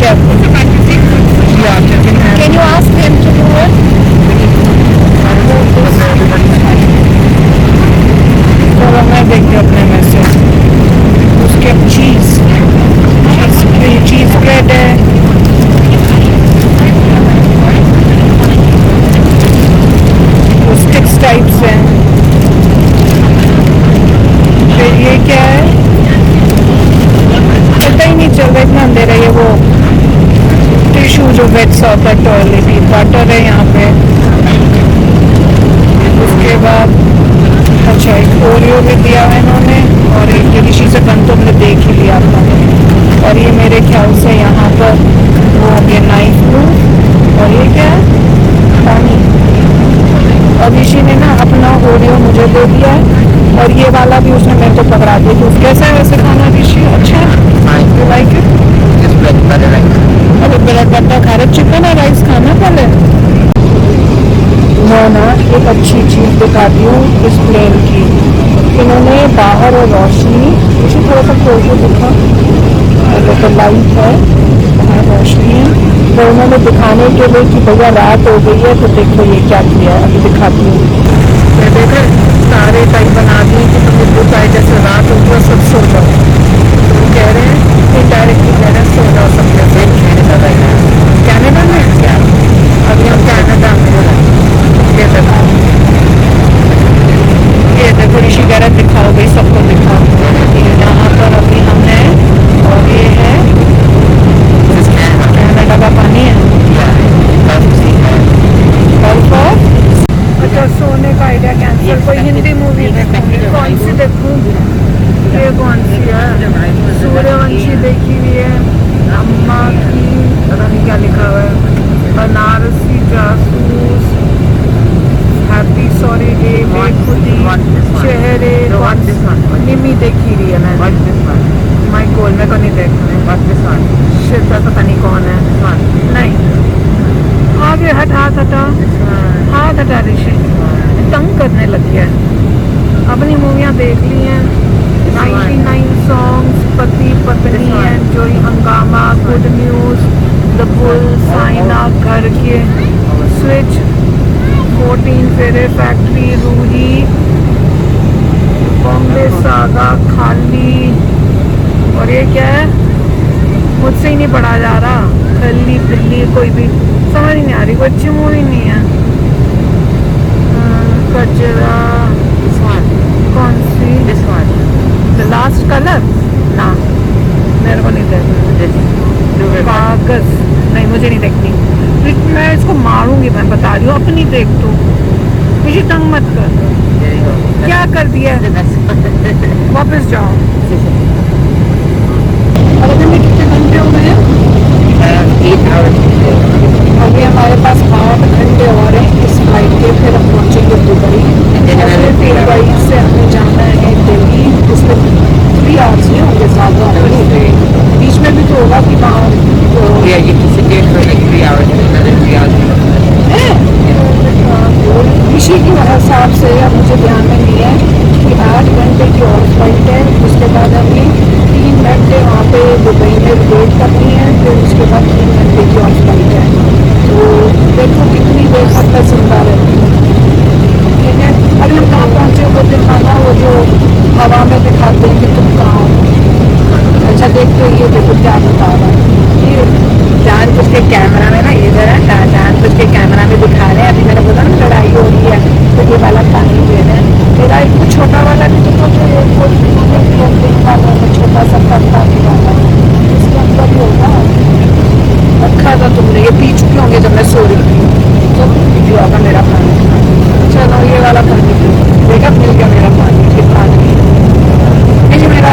क्या? Can you ask him to do it? चलो मैं देखती हूँ अपने में से। उसके चीज ब्रेड है, वो स्टिक्स टाइप्स हैं। फिर ये क्या है पता ही नहीं चल रहा, इतना अंधेरा। ये वो टिश्यू जो वेट्स होता है टॉयलेट वाटर है यहाँ पे। उसके बाद अच्छा एक ओरियो भी दिया है इन्होंने, और एक डिलीशी से बन तो हमने देख ही लिया था। और ये मेरे ख्याल से यहाँ पर वो हो गया नाइफ प्रूफ। और ये क्या है? पानी। और ऋषि ने ना अपना ओरियो मुझे दे दिया है, और ये वाला भी उसने मेरे को पकड़ा दिया। तो कैसा है वैसे खाना ऋषि? अच्छा है, यू लाइक इट? अरे ब्रेड बटर खा रहे, चिकन और राइस खाना पहले। मैं ना एक अच्छी चीज़ दिखाती हूँ इस प्लेन की। इन्होंने बाहर और रोशनी इसी थोड़ा सा खोल के दिखा, तो लाइट है, बाहर रोशनी है। तो उन्होंने दिखाने के लिए कि भैया रात हो गई है, तो देखो ये क्या किया है, अभी दिखाती हूँ। ये देखो सारे टाइप बना दिए कि तुम बुक आए जैसे रात हो गया सब सो जाओ। तो वो कह रहे हैं इनडायरेक्टली कह रहे हैं सो जाओ सब जैसे कैनेडा में। क्या अभी हम कैनेडा में ये देखो ऋषि कह रहे दिखाओ भाई, सबको दिखाओ। यहाँ पर अभी हम हैं, और ये है कनाडा का पानी है। अच्छा सोने का आइडिया कैंसिल। कोई हिंदी मूवी देखूंगी, कौन सी देखूँ? ये कौन सी है? सूर्यवंशी देखी हुई है, अम्मा की पता नहीं क्या लिखा हुआ है, बनारसी जासूस, हैप्पी सॉरी डे, बेखुदी, चेहरे, निमी देखी रही है मैंने। माय गोल मेरे को नहीं देखना। शिट पता नहीं कौन है। नहीं आगे हट, हाथ हटा, हाथ हटा ऋषि, तंग करने लगी है। अपनी मूवियाँ देख ली हैं, 99 सॉन्ग्स, पति पत्नी, एंजॉय, हंगामा, good news, the bull, Saina, घर के, स्विच, 14 फेरे फैक्ट्री, रूही, बॉम्बे सागा, खाली। और ये क्या है? मुझसे ही नहीं पढ़ा जा रहा। खली बिल्ली, कोई भी समझ नहीं आ रही, कोई अच्छी मूवी नहीं है। कचरा कौन सी? द लास्ट कलर ना, मेरे को नहीं देखना। कागज नहीं, मुझे नहीं देखनी। मैं इसको मारूंगी, मैं बता रही हूँ। अपनी देख तू, मुझे तंग मत कर। क्या कर दिया? वापस जाओ। और अभी में कितने घंटे हो गए हैं? अभी हमारे पास 8 घंटे और हैं इस फ्लाइट के, फिर हम पहुँचेंगे दुबई। फिर दुबई से हमें जाना है दिल्ली। उसमें 3 आवर्स नहीं होंगे, 7 आवर्स। बीच में भी तो होगा कि वहाँ ऋषि के हिसाब से, अब मुझे ध्यान में नहीं है कि 8 घंटे की और फ्लाइट है। उसके बाद हमें 3 घंटे वहाँ पे दुबई में वेट करनी है, फिर उसके बाद 3 घंटे की और फ्लाइट है। तो देखो कितनी देर तक का जिंदा रहती है। ठीक है, अभी हम कहाँ पहुँचे वो दिखाना, वो जो हवा में दिखाते हैं कि तुम कहाँ हो। अच्छा देखते हो, ये देखो क्या बता रहा है। ये जान बुझ के कैमरा में ना, ये जरा जान बुझ के कैमरा में दिखा रहे हैं। अभी मैंने बोला ना लड़ाई हो रही है, तो ये वाला पानी दे रहे हैं। मेरा एक छोटा वाला भी तो छोटा सा पानी वाला इसके अंदर ही होगा रखा था तुमने। ये पी चुके होंगे जब मैं सो रही थी, तो पी होगा मेरा पानी। चलो ये वाला पानी पी, देखा मिल गया मेरा पानी। ये पानी ये मेरा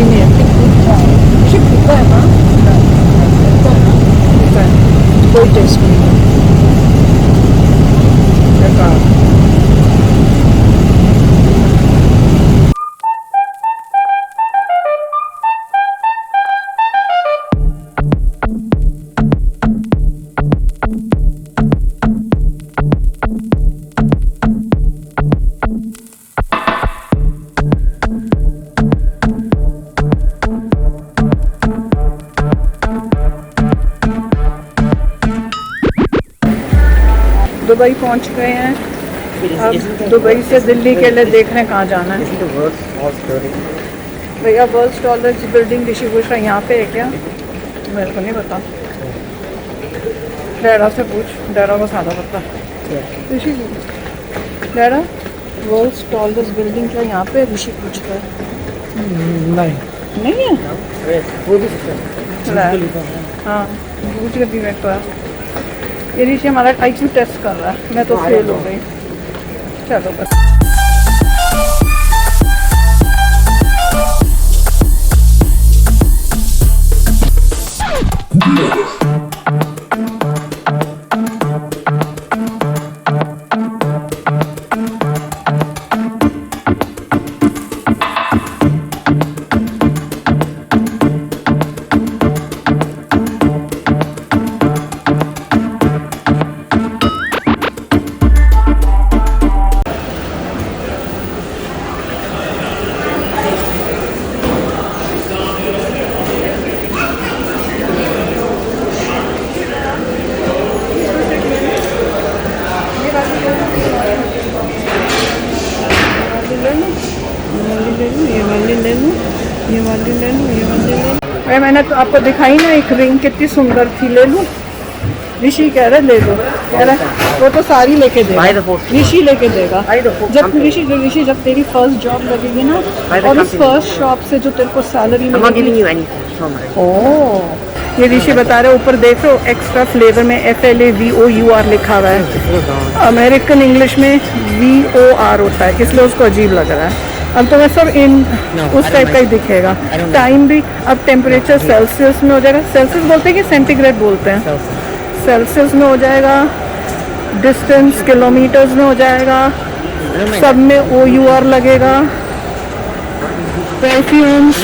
टेस्टी नहीं है। फीका है ना, फीका है, कोई टेस्ट नहीं है। दुबई पहुंच गए हैं। अब दुबई से दिल्ली के लिए देख रहे हैं कहाँ जाना है। भैया वर्ल्ड टॉलेज बिल्डिंग ऋषि पूछ रहा है यहाँ पे है क्या? मेरे को नहीं पता, डैडा से पूछ, डैडा को सादा पता। ऋषि डैडा वर्ल्ड टॉलेज बिल्डिंग क्या यहाँ पे? ऋषि पूछ रहा है। नहीं है वो भी हाँ पूछ के भी मैं तो है। ये ऋषि हमारा IQ टेस्ट कर रहा है, मैं तो फेल हो गई। चलो बस। अरे मैंने तो आपको दिखाई ना एक रिंग कितनी सुंदर थी, ले लूं? ऋषि कह रहे ले लो, कह रहा वो तो सारी लेके देगा, ऋषि लेके देगा। जब ऋषि जब तेरी फर्स्ट जॉब लगेगी ना और उस फर्स्ट शॉप से जो तेरे को सैलरी मिलेगी। ओह ये ऋषि बता रहे ऊपर देख रहे हो एक्स्ट्रा फ्लेवर में FLAVOUR लिखा हुआ है। अमेरिकन इंग्लिश में VOR होता है, इसलिए उसको अजीब लग रहा है। अब तो मैं सब इन उस टाइप का ही दिखेगा। टाइम भी अब टेम्परेचर सेल्सियस में हो जाएगा। सेल्सियस बोलते हैं कि सेंटीग्रेड बोलते हैं? सेल्सियस में हो जाएगा। डिस्टेंस किलोमीटर्स में हो जाएगा। सब में OUR लगेगा। परफ्यूम्स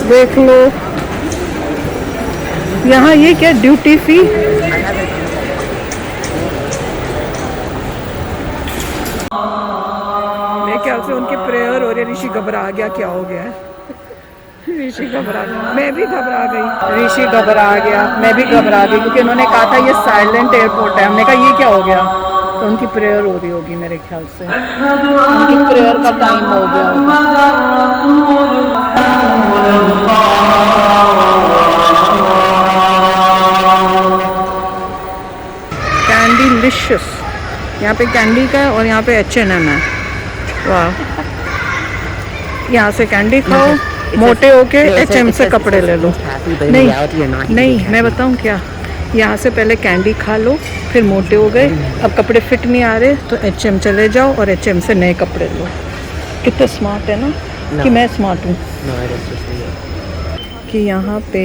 देख लो। यहाँ ये क्या ड्यूटी फ्री? मेरे ख्याल से उनकी प्रेयर हो रही है। ऋषि घबरा गया, क्या हो गया है? ऋषि घबरा गया, मैं भी घबरा गई। ऋषि घबरा गया, मैं भी घबरा गई क्योंकि उन्होंने कहा था ये साइलेंट एयरपोर्ट है। हमने कहा ये क्या हो गया? तो उनकी प्रेयर हो रही होगी मेरे ख्याल से, उनकी प्रेयर का टाइम हो गया कैंडीलिशियस, यहाँ पे कैंडी का है और यहाँ पे H&M है। वाह, यहाँ से कैंडी खाओ, मोटे होके HM से कपड़े ले लो। नहीं मैं बताऊँ क्या, यहाँ से पहले कैंडी खा लो, फिर मोटे हो गए, अब कपड़े फिट नहीं आ रहे तो HM चले जाओ और HM से नए कपड़े लो। कितने स्मार्ट है ना? कि मैं स्मार्ट हूँ? कि यहाँ पे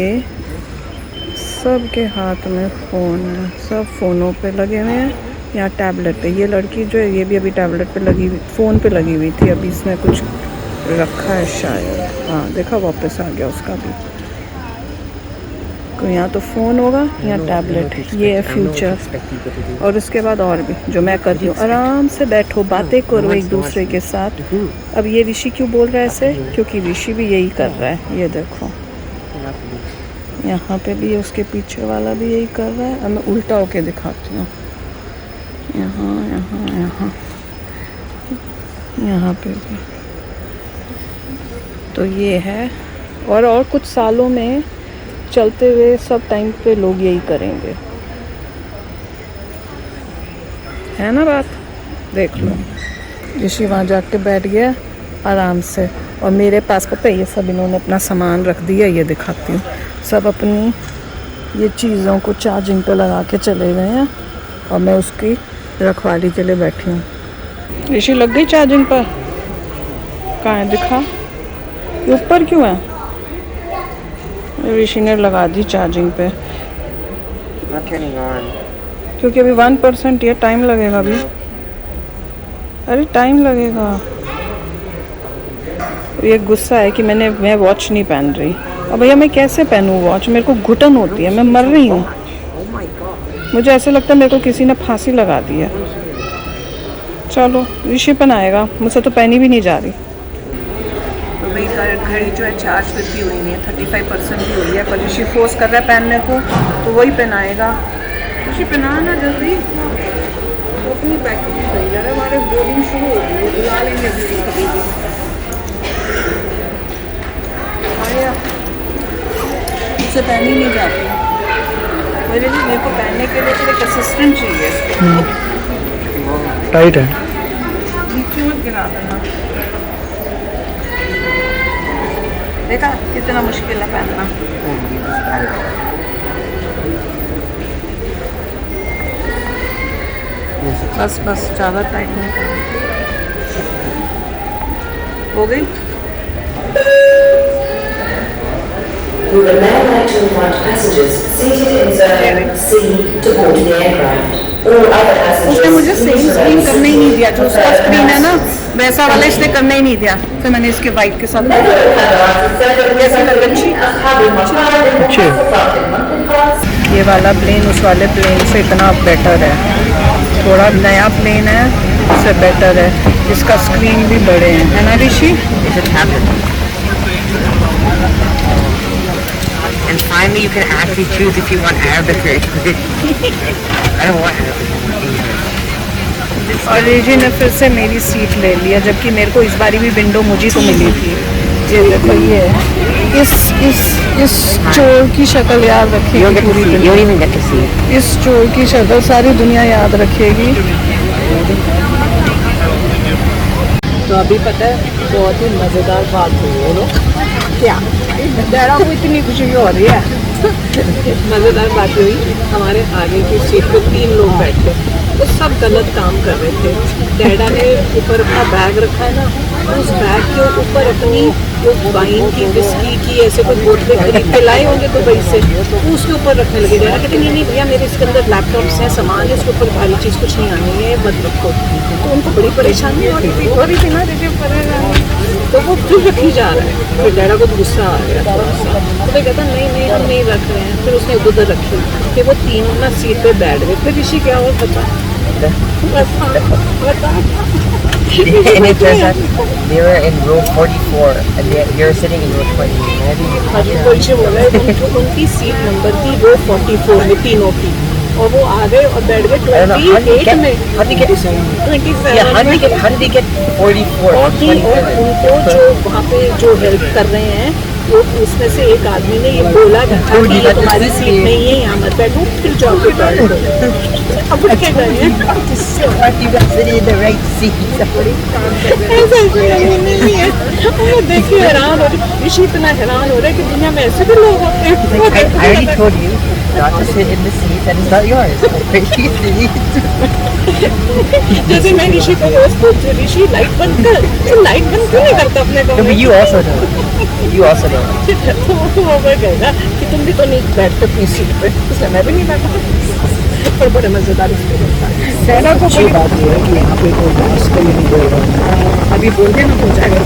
सबके हाथ में फ़ोन है, सब फ़ोनों पे लगे हुए हैं। यहाँ टैबलेट पे, ये लड़की जो है ये भी अभी टैबलेट पे लगी हुई, फ़ोन पे लगी हुई थी। अभी इसमें कुछ रखा है शायद, हाँ देखा वापस आ गया उसका भी। तो यहाँ तो फ़ोन होगा, यहाँ टैबलेट, ये है फ्यूचर। और उसके बाद और भी जो मैं कर रही हूँ, आराम से बैठो, बातें करो एक दूसरे के साथ। अब ये ऋषि क्यों बोल रहा है ऐसे? क्योंकि ऋषि भी यही कर रहा है। ये देखो यहाँ पे भी उसके पीछे वाला भी यही कर रहा है। अब मैं उल्टा होके दिखाती हूँ, यहाँ यहाँ यहाँ यहाँ पे भी। तो ये है, और कुछ सालों में चलते हुए सब टाइम पे लोग यही करेंगे, है ना बात? देख लो, ऋषि वहाँ जाके बैठ गया आराम से, और मेरे पास पता है ये सब इन्होंने अपना सामान रख दिया। ये दिखाती हूँ, सब अपनी ये चीज़ों को चार्जिंग पे लगा के चले गए हैं और मैं उसकी रखवाली के लिए बैठी हूँ। ऋषि लग गई चार्जिंग पर? कहाँ है दिखा, ऊपर क्यों है? ऋषि ने लगा दी चार्जिंग पे, Not turning on. क्योंकि अभी 1% ये टाइम लगेगा अभी। अरे टाइम लगेगा। ये गुस्सा है कि मैं वॉच नहीं पहन रही। अब भैया मैं कैसे पहनूं वॉच, मेरे को घुटन होती है, मैं मर रही हूँ। Oh my god. मुझे ऐसे लगता है मेरे को किसी ने फांसी लगा दी है। चलो ऋषि पहनाएगा, मुझसे तो पहनी भी नहीं जा रही। तो भाई घड़ी जो है चार्ज भी हुई नहीं है, 35% भी हुई है, पर ऋषि फोर्स कर रहा है पहनने को, तो वही पहनाएगा। ऋषि पहनाना जल्दी, वो अपनी पैकिंग में सही है। हमारे बोर्डिंग शुरू हो गई है, बुला लेंगे कभी भी। मुझसे पहनी नहीं जाती मेरे को पहनने के लिए एक असिस्टेंट चाहिए। टाइट है। नीचे मत गिरा देना। देखा कितना मुश्किल है पहनना। बस बस ज़्यादा टाइट नहीं करना। हो गई। We would now like to invite passengers seated in zone C to board the aircraft. All other passengers. उसने मुझे सेम स्क्रीन करने ही नहीं दिया, जो उसका स्क्रीन है ना वैसा वाला इसने करने ही नहीं दिया। फिर मैंने इसके वाइट के साथ कैसे लग अच्छी। ये वाला प्लेन उस वाले प्लेन से इतना बेटर है, थोड़ा नया प्लेन है, उससे बेटर है। इसका स्क्रीन भी बड़े हैं, है ना ऋषि? And finally, you can actually choose if you want Arabic or English. I don't want Arabic. और ऋषि ने फिर से मेरी सीट ले लिया, जबकि मेरे को इस बारी भी विंडो मुझे तो मिली थी। ये देखो, ये इस चोर की शक्ल याद रखेगी पूरी दुनिया। You don't even get to see it. इस चोर की शक्ल सारी दुनिया याद रखेगी। तो अभी पता है बहुत ही मज़ेदार बात हुई है ना? क्या डैडा को इतनी खुशी हो रही है। मज़ेदार बात हुई, हमारे आगे की सीट पे 3 लोग बैठे, वो सब गलत काम कर रहे थे। डैडा ने ऊपर अपना बैग रखा है ना, तो उस बैग के ऊपर अपनी वो वाइन की, विस्की की ऐसे कोई बोतलें खरीद के लाए होंगे तो भाई से तो उसके ऊपर रखने लगे। डैडा कहते नहीं नहीं भैया, मेरे इसके अंदर लैपटॉप्स हैं, सामान है, उसके ऊपर भारी चीज़ कुछ नहीं आनी है, मत रखो। तो उनको बड़ी परेशानी हो रही थी ना, रिसीव करेगा तो वो फिर रखी जा रहा है। फिर डैडा को गुस्सा आ गया थोड़ा सा, तो मैं कहता नहीं नहीं हम नहीं रख रहे हैं। फिर उसने उधर रखी, फिर वो तीनों ना सीट पे बैठ गए। फिर ऋषि क्या हुआ पता? And it turns out they were in row 44 and you're sitting in row 20. कोई बोल रहा है उनकी सीट नंबर थी रो 44 में तीनों की, और वो आ गए और बैठ गए 28 में। How did they get 27? Yeah, how did they get 44? और उनको जो वहाँ पे जो हेल्प कर रहे हैं, वो उसमें से एक आदमी ने ये बोला कि ये तुम्हारी सीट नहीं है, यहाँ मत बैठो, फिर जॉब पे बैठो। अब उठ के गए हैं। So what, you guys sitting in the right seat? ऐसा नहीं है। मैं देख के हैरान हो रही, ऋषि इतना हैरान हो रहा है कि दुनिया में ऐसे भी लोग होते हैं। I already told you not to sit in the seat that is not yours. जैसे मैं ऋषि को रोज बोलती हूँ, ऋषि लाइट बंद कर, तो लाइट बंद क्यों नहीं करता अपने No, कमरे but में? you also know. You also know. तो वो कहेगा कि तुम भी तो नहीं बैठते अपनी सीट पे, इसलिए मैं भी नहीं बैठा। पर बड़े मजेदार एक्सपीरियंस था। डैडा को अच्छी बात ये है कि यहाँ पे कोई मास्क का नहीं बोल रहा। अभी बोल देना हो जाएगा।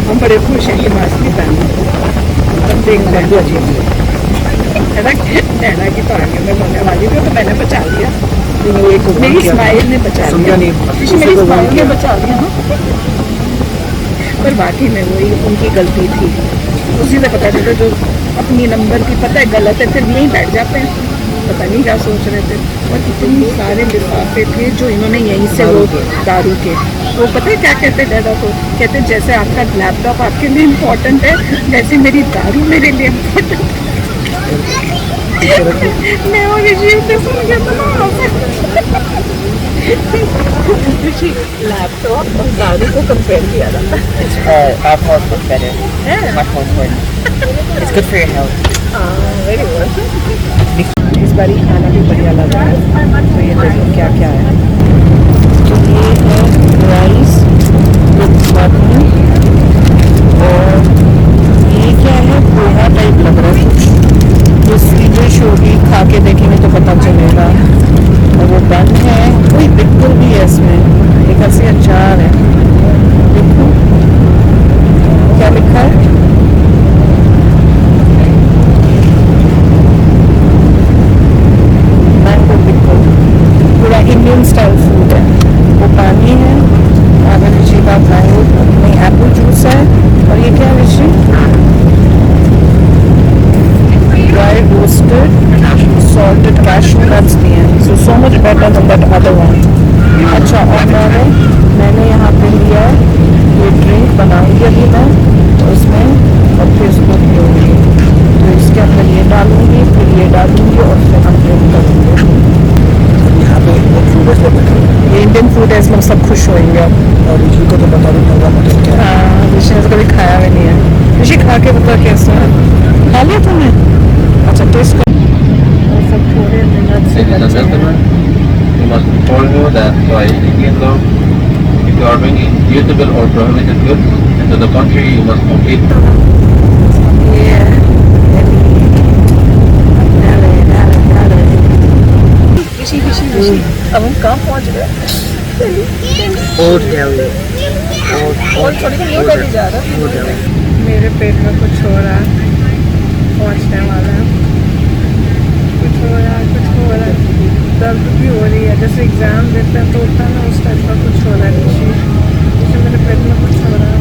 हम बड़े खुश हैं कि मास्क नहीं पहनना। अब देख रहे हैं डैडा की तो आगे में बोलने वाली थी, तो मैंने बचा लिया। मेरी स्माइल ने बचा लिया, मेरी स्माइल ने बचा लिया ना। पर बाकी में वही उनकी गलती थी, उसी से पता चलता जो अपनी नंबर की पता है गलत है, फिर यहीं बैठ जाते हैं, पता नहीं क्या सोच रहे थे। और इतने सारे लिफाफे थे जो इन्होंने यहीं से वो दारू के, वो पता है क्या कहते डैडा को? कहते जैसे आपका लैपटॉप आपके लिए इम्पोर्टेंट है, वैसे मेरी दारू मेरे लिए इम्पोर्टेंट है। मैं और ऋषि से सुन के लैपटॉप और दारू को कंपेयर किया जाता है। Alcohol is much better. Much more important. It's good for your health. Very good. इस बारी खाना भी बढ़िया लगा है, तो ये देखो क्या क्या है। तो ये है राइस विद मटन, और ये क्या है पोहा टाइप लग रहा so much better than that other one. अच्छा, और मैंने यहाँ पे लिया है ये ड्रिंक बनाऊंगी अभी मैं, तो उसमें और फिर इसको पीऊँगी। तो इसके अंदर ये डालूंगी, फिर ये डालूंगी और फिर हम ड्रिंक करेंगे। यहाँ पे इंडियन फूड है सब, ये इंडियन फूड है, इसमें सब खुश होंगे अब। और ऋषि को तो बता दूँ होगा मटन क्या है। हाँ, ऋषि ने तो कभी खाया भी नहीं है। ऋषि खा के बता कैसा है, खा लिया तुमने? अच्छा, टेस्ट कर। सब थोड़े मिनट से Ladies and gentlemen, we must inform you that by Indian law, if you are bringing usable or prohibited goods into the country, you must complete अब हम कहाँ पहुँच गए? Old Delhi. और थोड़ी न्यू दिल्ली जा रहा है। मेरे पेट में कुछ हो रहा है, पहुँचने वाला है, कुछ हो रहा है, कुछ हो रहा है, दर्द भी हो रही है। जैसे एग्जाम देते हैं तो होता है ना, उस टाइप का कुछ हो रहा है। जैसे मेरे पेट में कुछ हो रहा है।